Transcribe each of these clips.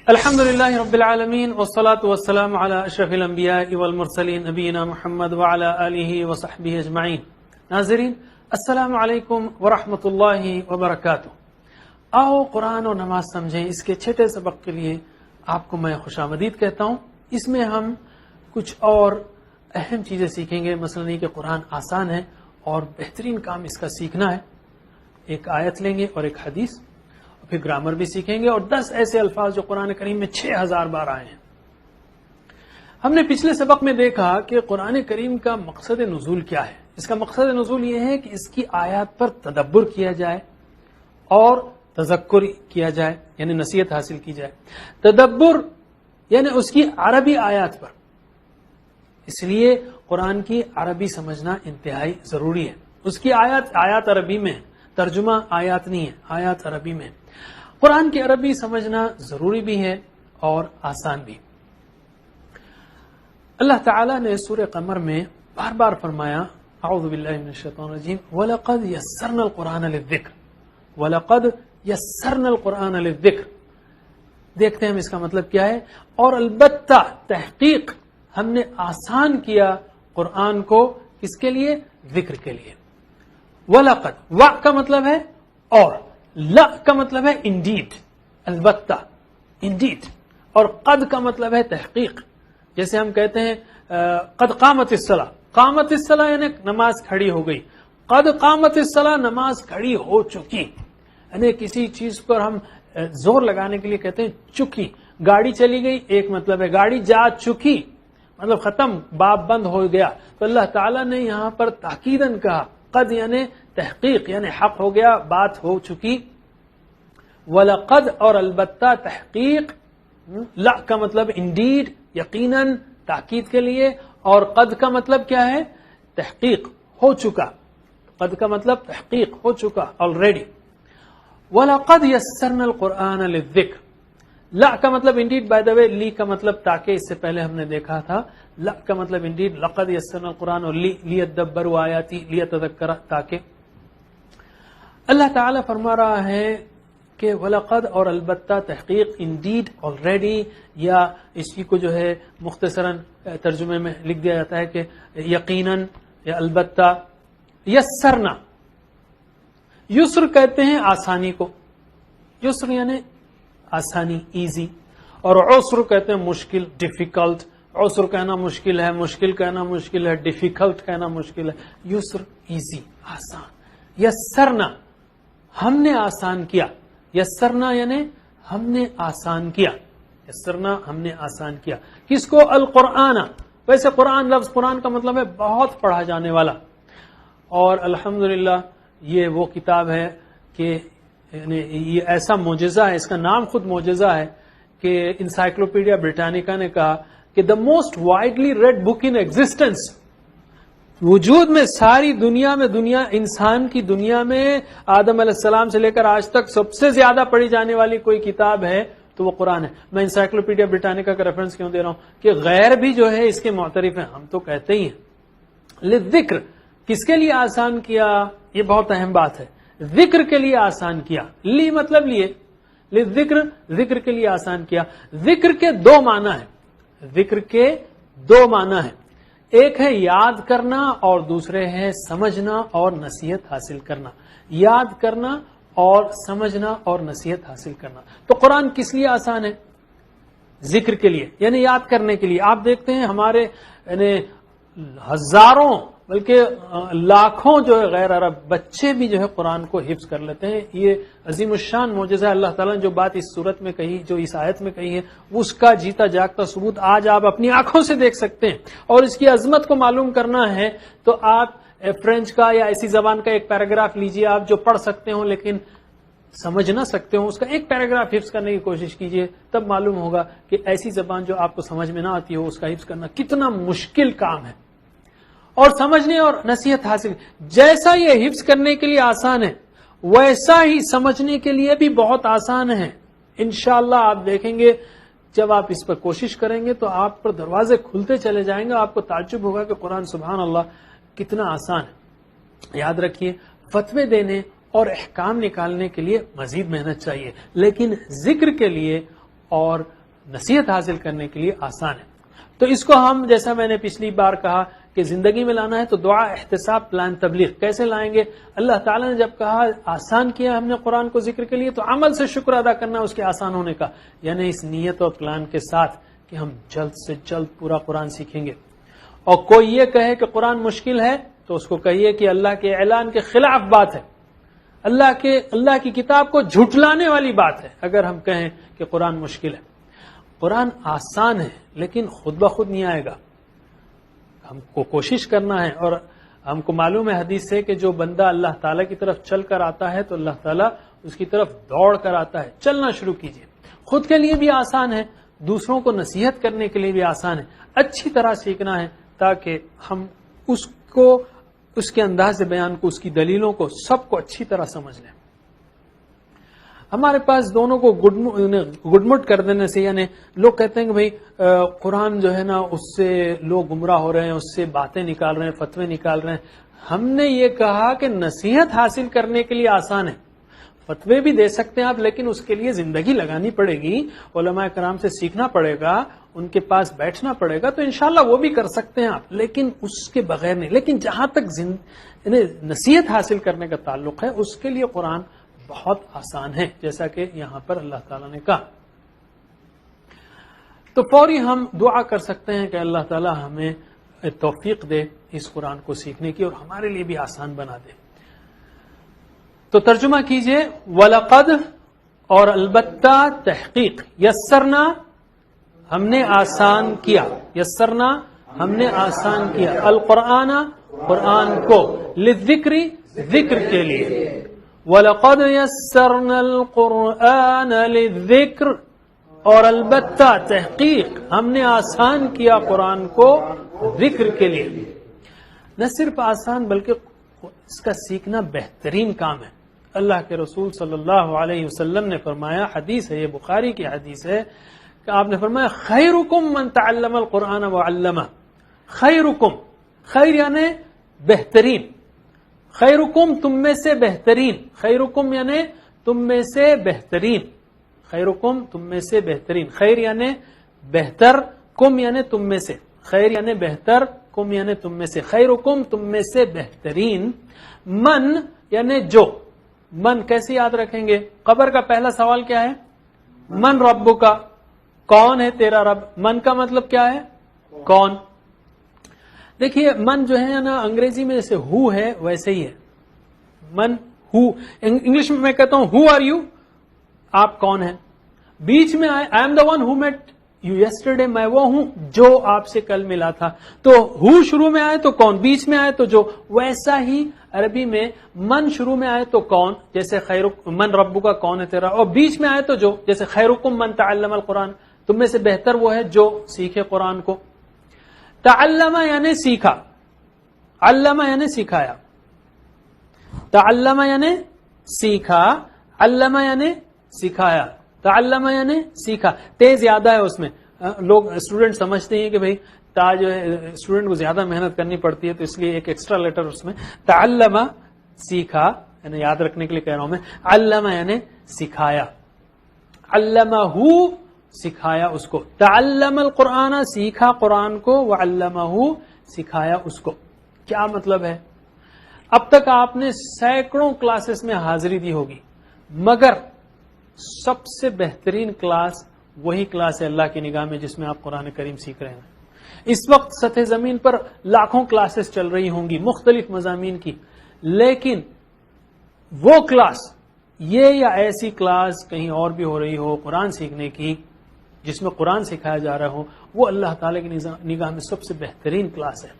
الحمد لله رب العالمين والصلاة والسلام على أشرف الأنبياء والمرسلين نبينا محمد وعلى آله وصحبه أجمعين. ناظرین السلام علیکم ورحمۃ اللہ وبرکاتہ. آؤ قرآن اور نماز سمجھیں اس کے چھٹے سبق کے لیے آپ کو میں خوش آمدید کہتا ہوں. اس میں ہم کچھ اور اہم چیزیں سیکھیں گے. مثلا یہ کہ قرآن آسان ہے اور بہترین کام اس کا سیکھنا ہے. ایک آیت لیں گے اور ایک حدیث، پھر گرامر بھی سیکھیں گے اور 10 ایسے الفاظ جو قرآن کریم میں 6000 بار آئے ہیں. ہم نے پچھلے سبق میں دیکھا کہ قرآن کریم کا مقصد نزول کیا ہے. اس کا مقصد نزول یہ ہے کہ اس کی آیات پر تدبر کیا جائے اور تذکر کیا جائے، یعنی نصیحت حاصل کی جائے. تدبر یعنی اس کی عربی آیات پر، اس لیے قرآن کی عربی سمجھنا انتہائی ضروری ہے. اس کی آیات عربی میں ہے، ترجمہ آیات نہیں ہے، آیات عربی میں. قرآن کی عربی سمجھنا ضروری بھی ہے اور آسان بھی. اللہ تعالیٰ نے سورہ قمر میں بار بار فرمایا اعوذ باللہ من الشیطان الرجیم وَلَقَدْ يَسَّرْنَا الْقُرْآنَ لِلذِّكْرِ وَلَقَدْ يَسَّرْنَا الْقُرْآنَ لِلذِّكْرِ. دیکھتے ہیں ہم اس کا مطلب کیا ہے. اور البتہ تحقیق ہم نے آسان کیا قرآن کو، کس کے لیے؟ ذکر کے لیے. وَلَقَدْ وا کا مطلب ہے اور، لا کا مطلب ہے انڈیڈ، البتہ انڈیڈ، اور قد کا مطلب ہے تحقیق. جیسے ہم کہتے ہیں قد قامت الصلاۃ، قامت الصلاۃ یعنی نماز کھڑی ہو گئی. قد قامت الصلاۃ نماز کھڑی ہو چکی. یعنی کسی چیز پر ہم زور لگانے کے لیے کہتے ہیں چکی. گاڑی چلی گئی ایک مطلب ہے، گاڑی جا چکی مطلب ختم، باب بند ہو گیا. تو اللہ تعالیٰ نے یہاں پر تاکیداً کہا قد یعنی تحقیق، یعنی حق ہو گیا، بات ہو چکی. وَلَقَدْ اور البتہ تحقیق، لا کا مطلب انڈیڈ یقیناً تاکید کے لیے، اور قد کا مطلب کیا ہے؟ تحقیق ہو چکا. قد کا مطلب تحقیق ہو چکا آلریڈی. وَلَقَدْ يَسَّرْنَا الْقُرْآنَ لِلذِّكْرِ. لا کا مطلب انڈیڈ، بائی دا وے لی کا مطلب تاکہ، اس سے پہلے ہم نے دیکھا تھا. لا کا مطلب انڈیڈ، لقد یسرنا القرآن، اور لیدبروا آیاتی، لیتذکر تاکہ. اللہ تعالیٰ فرما رہا ہے کہ وَلَقَدْ اور البتہ تحقیق، انڈیڈ آلریڈی، یا اسی کو جو ہے مختصراً ترجمے میں لکھ دیا جاتا ہے کہ یقیناً یا البتہ. یسرنا، یسر کہتے ہیں آسانی کو، یسر یعنی آسانی، ایزی. اور عسر کہتے ہیں مشکل، ڈیفیکلٹ. عسر کہنا مشکل ہے، مشکل کہنا مشکل ہے، ڈیفیکلٹ کہنا مشکل ہے. یسر ایزی، آسان. یسرنا ہم نے آسان کیا. یسرنا یعنی ہم نے آسان کیا. یسرنا ہم نے آسان کیا. کس کو؟ القرآن. ویسے قرآن لفظ، قرآن کا مطلب ہے بہت پڑھا جانے والا. اور الحمدللہ یہ وہ کتاب ہے کہ یعنی یہ ایسا معجزہ ہے، اس کا نام خود معجزہ ہے کہ انسائکلوپیڈیا بریٹانیکا نے کہا کہ the most widely read book in existence. وجود میں ساری دنیا میں، دنیا انسان کی دنیا میں آدم علیہ السلام سے لے کر آج تک سب سے زیادہ پڑھی جانے والی کوئی کتاب ہے تو وہ قرآن ہے. میں انسائکلوپیڈیا بریٹانیکا کا ریفرنس کیوں دے رہا ہوں کہ غیر بھی جو ہے اس کے معترف ہیں، ہم تو کہتے ہی ہیں. للذکر کس کے لیے آسان کیا؟ یہ بہت اہم بات ہے. ذکر کے لیے آسان کیا. لی مطلب لیے، للذکر ذکر کے لیے آسان کیا. ذکر کے دو معنی ہیں. ذکر کے دو معنی ہیں. ایک ہے یاد کرنا اور دوسرے ہے سمجھنا اور نصیحت حاصل کرنا. یاد کرنا اور سمجھنا اور نصیحت حاصل کرنا. تو قرآن کس لیے آسان ہے؟ ذکر کے لیے، یعنی یاد کرنے کے لیے. آپ دیکھتے ہیں ہمارے یعنی ہزاروں بلکہ لاکھوں جو ہے غیر عرب بچے بھی جو ہے قرآن کو حفظ کر لیتے ہیں. یہ عظیم الشان معجزہ ہے. اللہ تعالیٰ نے جو بات اس صورت میں کہی، جو اس آیت میں کہی ہے، اس کا جیتا جاگتا ثبوت آج آپ اپنی آنکھوں سے دیکھ سکتے ہیں. اور اس کی عظمت کو معلوم کرنا ہے تو آپ فرینچ کا یا ایسی زبان کا ایک پیراگراف لیجئے آپ جو پڑھ سکتے ہوں لیکن سمجھ نہ سکتے ہوں، اس کا ایک پیراگراف حفظ کرنے کی کوشش کیجئے. تب معلوم ہوگا کہ ایسی زبان جو آپ کو سمجھ میں نہ آتی ہو اس کا حفظ کرنا کتنا مشکل کام ہے. اور سمجھنے اور نصیحت حاصل، جیسا یہ حفظ کرنے کے لیے آسان ہے ویسا ہی سمجھنے کے لیے بھی بہت آسان ہے. انشاءاللہ آپ دیکھیں گے جب آپ اس پر کوشش کریں گے تو آپ پر دروازے کھلتے چلے جائیں گے. آپ کو تعجب ہوگا کہ قرآن سبحان اللہ کتنا آسان ہے. یاد رکھیے فتوے دینے اور احکام نکالنے کے لیے مزید محنت چاہیے، لیکن ذکر کے لیے اور نصیحت حاصل کرنے کے لیے آسان ہے. تو اس کو ہم جیسا میں نے پچھلی بار کہا کہ زندگی میں لانا ہے تو دعا، احتساب، پلان تبلیغ کیسے لائیں گے؟ اللہ تعالیٰ نے جب کہا آسان کیا ہم نے قرآن کو ذکر کے لیے، تو عمل سے شکر ادا کرنا اس کے آسان ہونے کا، یعنی اس نیت اور پلان کے ساتھ کہ ہم جلد سے جلد پورا قرآن سیکھیں گے. اور کوئی یہ کہے کہ قرآن مشکل ہے تو اس کو کہیے کہ اللہ کے اعلان کے خلاف بات ہے، اللہ کی کتاب کو جھٹلانے والی بات ہے اگر ہم کہیں کہ قرآن مشکل ہے. قرآن آسان ہے لیکن خود بخود نہیں آئے گا، ہم کو کوشش کرنا ہے. اور ہم کو معلوم ہے حدیث سے کہ جو بندہ اللہ تعالیٰ کی طرف چل کر آتا ہے تو اللہ تعالیٰ اس کی طرف دوڑ کر آتا ہے. چلنا شروع کیجئے. خود کے لیے بھی آسان ہے، دوسروں کو نصیحت کرنے کے لیے بھی آسان ہے. اچھی طرح سیکھنا ہے تاکہ ہم اس کے انداز بیان کو، اس کی دلیلوں کو، سب کو اچھی طرح سمجھ لیں. ہمارے پاس دونوں کو گڈ مٹ کر دینے سے، یعنی لوگ کہتے ہیں کہ بھئی قرآن جو ہے نا اس سے لوگ گمراہ ہو رہے ہیں، اس سے باتیں نکال رہے ہیں، فتوے نکال رہے ہیں. ہم نے یہ کہا کہ نصیحت حاصل کرنے کے لیے آسان ہے، فتوے بھی دے سکتے ہیں آپ، لیکن اس کے لیے زندگی لگانی پڑے گی، علماء کرام سے سیکھنا پڑے گا، ان کے پاس بیٹھنا پڑے گا. تو انشاءاللہ وہ بھی کر سکتے ہیں آپ، لیکن اس کے بغیر نہیں. لیکن جہاں تک نصیحت حاصل کرنے کا تعلق ہے اس کے لیے قرآن بہت آسان ہے، جیسا کہ یہاں پر اللہ تعالیٰ نے کہا. تو فوری ہم دعا کر سکتے ہیں کہ اللہ تعالیٰ ہمیں توفیق دے اس قرآن کو سیکھنے کی اور ہمارے لیے بھی آسان بنا دے. تو ترجمہ کیجئے، وَلَقَدْ اور البتہ تحقیق، یسرنا ہم نے آسان کیا، یسرنا ہم نے آسان کیا، القرآن قرآن کو، للذکر ذکر کے لیے، وَلَقَدْ يَسَّرْنَا الْقُرْآنَ لِلذِّكْرِ اور البتہ تحقیق ہم نے آسان کیا قرآن کو ذکر کے لیے. نہ صرف آسان بلکہ اس کا سیکھنا بہترین کام ہے. اللہ کے رسول صلی اللہ علیہ وسلم نے فرمایا، حدیث ہے، یہ بخاری کی حدیث ہے، کہ آپ نے فرمایا خیرکم من تعلم القرآن وعلمہ. خیرکم، خیر یعنی بہترین، خیرکم تم میں سے بہترین، خیرکم یعنی تم میں سے بہترین، خیرکم تم میں سے بہترین، خیر یعنی بہتر، کم یعنی تم میں سے، خیر یعنی بہتر، کم یعنی تم میں سے، خیرکم تم میں سے بہترین، من یعنی جو. من کیسے یاد رکھیں گے؟ قبر کا پہلا سوال کیا ہے؟ من ربک، کون ہے تیرا رب؟ من کا مطلب کیا ہے؟ کون. دیکھیے من جو ہے نا انگریزی میں جیسے ہو ہے ویسے ہی ہے. من ہو، انگلش میں کہتا ہوں ہو آر یو، آپ کون ہیں. بیچ میں آئے I am the one who met you yesterday, میں وہ ہوں جو آپ سے کل ملا تھا. تو ہو شروع میں آئے تو کون، بیچ میں آئے تو جو. ویسا ہی عربی میں من شروع میں آئے تو کون، جیسے من ربک کا کون ہے تیرا، اور بیچ میں آئے تو جو، جیسے خیرکم من تعلم القرآن، تم میں سے بہتر وہ ہے جو سیکھے قرآن کو. تعلم یعنی سیکھا، علم یعنی سکھایا، تعلم یعنی سیکھا، علم یعنی سکھایا، تعلم یعنی سیکھا. تیز زیادہ ہے اس میں، لوگ اسٹوڈنٹ سمجھتے ہیں کہ بھئی تا جو ہے اسٹوڈنٹ کو زیادہ محنت کرنی پڑتی ہے تو اس لیے ایک ایکسٹرا لیٹر اس میں. تعلم سیکھا یعنی یاد رکھنے کے لیے کہہ رہا ہوں میں، علم یعنی سکھایا، علمہ سکھایا اس کو. تعلم القرآن سیکھا قرآن کو، وعلمہ سکھایا اس کو. کیا مطلب ہے؟ اب تک آپ نے سینکڑوں کلاسز میں حاضری دی ہوگی، مگر سب سے بہترین کلاس وہی کلاس ہے اللہ کی نگاہ میں جس میں آپ قرآن کریم سیکھ رہے ہیں. اس وقت سطح زمین پر لاکھوں کلاسز چل رہی ہوں گی مختلف مضامین کی، لیکن وہ کلاس، یہ یا ایسی کلاس کہیں اور بھی ہو رہی ہو قرآن سیکھنے کی جس میں قرآن سکھایا جا رہا ہو، وہ اللہ تعالی کی نگاہ میں سب سے بہترین کلاس ہے.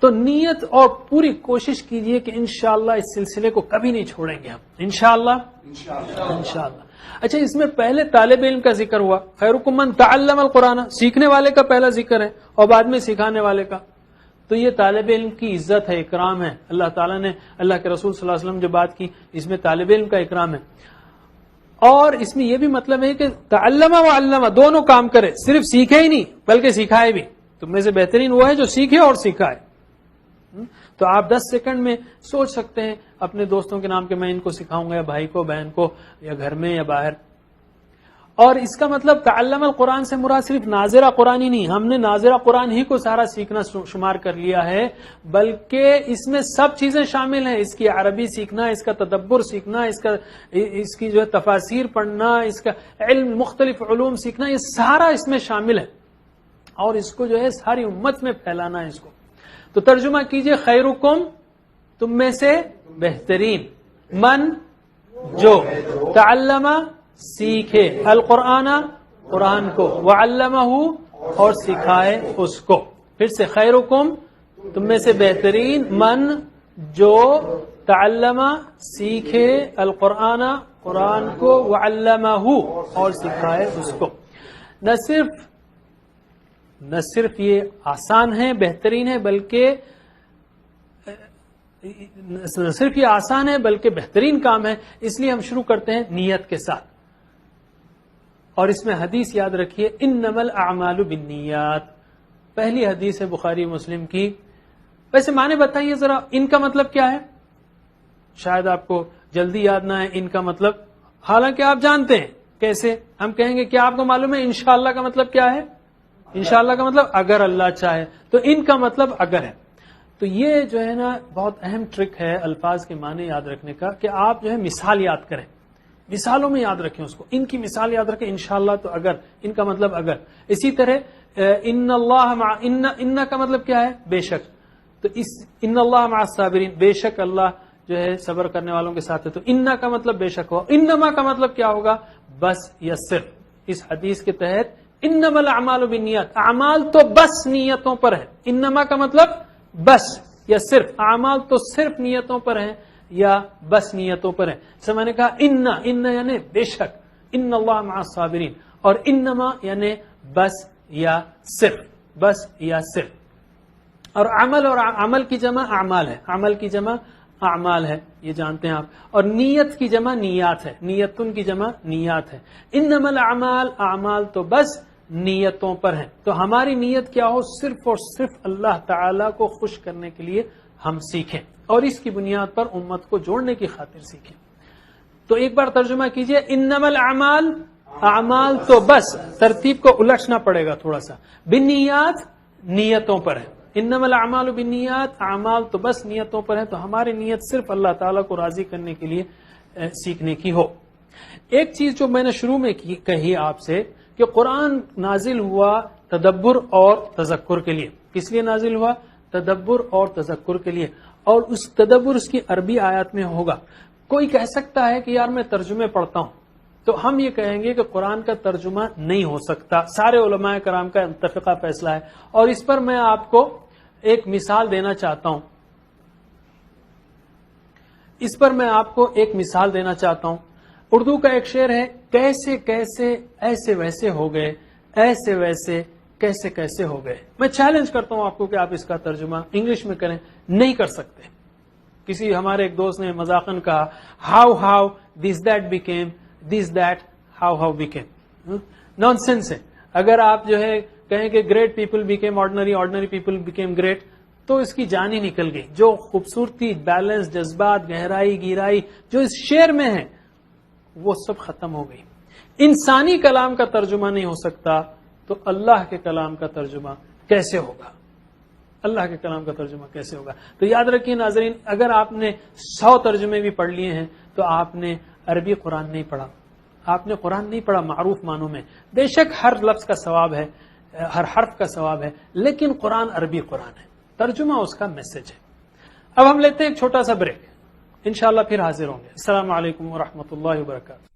تو نیت اور پوری کوشش کیجئے کہ انشاءاللہ اس سلسلے کو کبھی نہیں چھوڑیں گے ہم، انشاءاللہ. اچھا، اس میں پہلے طالب علم کا ذکر ہوا، خیرکم من تعلم القرآن، سیکھنے والے کا پہلا ذکر ہے اور بعد میں سکھانے والے کا. تو یہ طالب علم کی عزت ہے، اکرام ہے. اللہ تعالیٰ نے، اللہ کے رسول صلی اللہ علیہ وسلم جو بات کی اس میں طالب علم کا اکرام ہے. اور اس میں یہ بھی مطلب ہے کہ تعلم و علم دونوں کام کرے، صرف سیکھے ہی نہیں بلکہ سکھائے بھی. تم میں سے بہترین وہ ہے جو سیکھے اور سکھائے. تو آپ 10 سیکنڈ میں سوچ سکتے ہیں اپنے دوستوں کے نام کہ میں ان کو سکھاؤں گا، یا بھائی کو، بہن کو، یا گھر میں یا باہر. اور اس کا مطلب تعلم القرآن سے مراد صرف ناظرہ قرآن ہی نہیں، ہم نے ناظرہ قرآن ہی کو سارا سیکھنا شمار کر لیا ہے، بلکہ اس میں سب چیزیں شامل ہیں، اس کی عربی سیکھنا، اس کا تدبر سیکھنا، اس کی جو ہے تفاسیر پڑھنا، اس کا علم مختلف علوم سیکھنا، یہ سارا اس میں شامل ہے، اور اس کو جو ہے ساری امت میں پھیلانا ہے اس کو۔ تو ترجمہ کیجئے، خیرکم، تم میں سے بہترین، من، جو، تعلم، سیکھے، القرآن، قرآن کو، وعلمہ، اور سکھائے اس کو۔ پھر سے، خیرکم، تم میں سے بہترین، من، جو، تعلم، سیکھے، القرآن، قرآن کو، وعلمہ، اور سکھائے اس کو۔ نہ صرف یہ آسان ہے، بہترین ہے، بلکہ نہ صرف یہ آسان ہے بلکہ بہترین کام ہے۔ اس لیے ہم شروع کرتے ہیں نیت کے ساتھ، اور اس میں حدیث یاد رکھیے، انما الاعمال بالنیات، پہلی حدیث ہے بخاری مسلم کی۔ ویسے معنی بتائیے ذرا، ان کا مطلب کیا ہے؟ شاید آپ کو جلدی یاد نہ ہے ان کا مطلب، حالانکہ آپ جانتے ہیں۔ کیسے؟ ہم کہیں گے کیا آپ کو معلوم ہے انشاءاللہ کا مطلب کیا ہے؟ انشاءاللہ کا مطلب اگر اللہ چاہے، تو ان کا مطلب اگر ہے۔ تو یہ جو ہے نا بہت اہم ٹرک ہے الفاظ کے معنی یاد رکھنے کا، کہ آپ جو ہے مثال یاد کریں، مثالوں میں یاد رکھیں اس کو، ان کی مثال یاد رکھیں، انشاءاللہ تو اگر، ان کا مطلب اگر۔ اسی طرح ان اللہ مع، ان کا مطلب کیا ہے؟ بے شک، تو ان اللہ مع الصابرین، بے شک اللہ جو ہے صبر کرنے والوں کے ساتھ ہے، تو ان کا مطلب بے شک ہو۔ انما کا مطلب کیا ہوگا؟ بس یا صرف۔ اس حدیث کے تحت انما الاعمال بالنیات، اعمال تو بس نیتوں پر ہے، انما کا مطلب بس یا صرف، اعمال تو صرف نیتوں پر ہیں یا بس نیتوں پر ہیں۔ سے میں نے کہا ان یعنی بے شک، ان اللہ مع الصابرین، اور انما یعنی بس یا صرف، بس یا صرف۔ اور عمل کی جمع اعمال ہے، عمل کی جمع اعمال ہے، یہ جانتے ہیں آپ، اور نیت کی جمع نیات ہے، نیتن کی جمع نیات ہے۔ انما الاعمال، اعمال تو بس نیتوں پر ہیں، تو ہماری نیت کیا ہو؟ صرف اور صرف اللہ تعالی کو خوش کرنے کے لیے ہم سیکھیں، اور اس کی بنیاد پر امت کو جوڑنے کی خاطر سیکھیں۔ تو ایک بار ترجمہ کیجئے، انما الاعمال، اعمال تو بس، ترتیب کو الٹنا پڑے گا تھوڑا سا، بالنیات، نیتوں پر ہے۔ انما الاعمال بالنیات، اعمال تو بس نیتوں پر ہے، تو ہماری نیت صرف اللہ تعالیٰ کو راضی کرنے کے لیے سیکھنے کی ہو۔ ایک چیز جو میں نے شروع میں کہی آپ سے، کہ قرآن نازل ہوا تدبر اور تذکر کے لیے۔ کس لیے نازل ہوا؟ تدبر اور تذکر کے لیے، اور اس تدبر اس کی عربی آیات میں ہوگا۔ کوئی کہہ سکتا ہے کہ یار میں ترجمے پڑھتا ہوں، تو ہم یہ کہیں گے کہ قرآن کا ترجمہ نہیں ہو سکتا، سارے علماء کرام کا متفقہ فیصلہ ہے، اور اس پر میں آپ کو ایک مثال دینا چاہتا ہوں، اس پر میں آپ کو ایک مثال دینا چاہتا ہوں۔ اردو کا ایک شعر ہے، کیسے کیسے ایسے ویسے ہو گئے، ایسے ویسے کیسے کیسے ہو گئے۔ میں چیلنج کرتا ہوں آپ کو کہ آپ اس کا ترجمہ انگلش میں کریں، نہیں کر سکتے۔ کسی ہمارے ایک دوست نے مذاقن کہا، how this that became, this that how became, naan sense ہے۔ اگر آپ جو ہے کہیں کہ great people became ordinary, ordinary people became great, تو اس کی جان ہی نکل گئی۔ جو خوبصورتی، بیلنس، جذبات، گہرائی، گہرائی جو اس شعر میں ہے، وہ سب ختم ہو گئی۔ انسانی کلام کا ترجمہ نہیں ہو سکتا، تو اللہ کے کلام کا ترجمہ کیسے ہوگا؟ اللہ کے کلام کا ترجمہ کیسے ہوگا؟ تو یاد رکھیے ناظرین، اگر آپ نے 100 ترجمے بھی پڑھ لیے ہیں تو آپ نے عربی قرآن نہیں پڑھا، آپ نے قرآن نہیں پڑھا معروف معنوں میں۔ بے شک ہر لفظ کا ثواب ہے، ہر حرف کا ثواب ہے، لیکن قرآن عربی قرآن ہے، ترجمہ اس کا میسج ہے۔ اب ہم لیتے ہیں ایک چھوٹا سا بریک، انشاءاللہ پھر حاضر ہوں گے۔ السلام علیکم ورحمۃ اللہ وبرکاتہ۔